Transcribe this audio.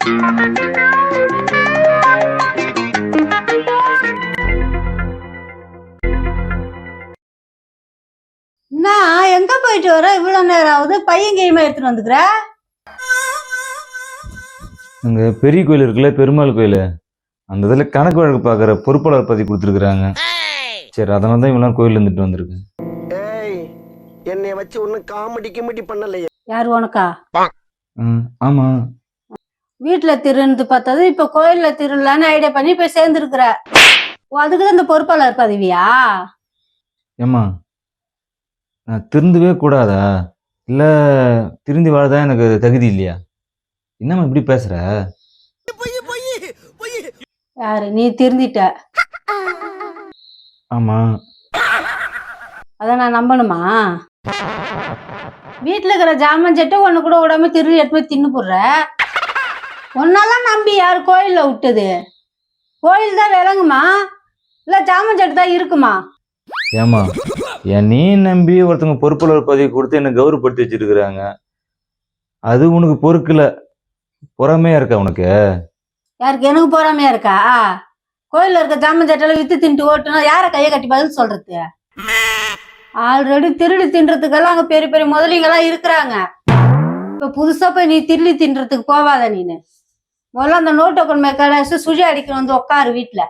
நான் எங்க போயிட்டு வர இவ்வளவு நேரம் ஆகுது? பையன் கையுமா எடுத்துட்டு வந்துக்கிற? அங்க பெரிய கோயில் இருக்குல்ல, பெருமாள் கோயில், அந்த இதுல கணக்கு வழக்கு பாக்குற பொறுப்பாளர் பதவி கொடுத்துருக்காங்க. சரி, அதனால தான் இவெல்லாம் கோயில் இருந்துட்டு வந்திருக்கு. என்னை வச்சு ஒன்னும் காமெடி கிமெடி பண்ணலையே. யாரு உனக்கா? ஆமா. வீட்டுல திருன்னு பார்த்தது இப்ப கோயில்ல திருடலான்னு ஐடியா பண்ணி போய் சேர்ந்துருக்குற. அதுக்குதான் இந்த பொறுப்பாளர் பதவியா? ஏமா, நான் திருந்தவே கூடாதா? இல்ல திருந்தி வாழதான் எனக்கு தகுதி இல்லையா? என்னம்மா இப்படி பேசுற? யாரு நீ? திருந்திட்ட? ஆமா. அத நான் நம்பணுமா? வீட்டுல இருக்கிற ஜாமான் சட்டை ஒண்ணு கூட விடாம திருடி எடுத்து போய் தின்னு போடுற. ஒன்னெல்லாம் நம்பி யாரு கோயில்ல விட்டது? கோயில் தான் விளங்குமா இல்ல ஜாமான் சட்டை தான் இருக்குமா? ஏமா, நீ நம்பி ஒருத்தவங்க பொறுப்பாளர் பதவி கொடுத்து என்ன கௌரவப்படுத்தி வச்சிருக்கிறாங்க. அது உனக்கு பொறுக்கல, பொறாமையா இருக்கா உனக்கு? யாருக்கு? எனக்கு பொறாமையா இருக்கா? கோயில்ல இருக்க ஜாமான் சட்டையில வித்து தின்ட்டு ஓட்டுனா யார கையை கட்டி பதில் சொல்றது? ஆல்ரெடி திருடி தின்றதுக்கெல்லாம் அங்க பெரிய பெரிய முதலிங்கெல்லாம் இருக்கிறாங்க. இப்ப புதுசா போய் நீ திருடி தின்றதுக்கு போவாத. நீனு முதல்ல அந்த நோட்டு கடை சுஜி அடிக்கணும் வந்து உட்காரு வீட்டுல.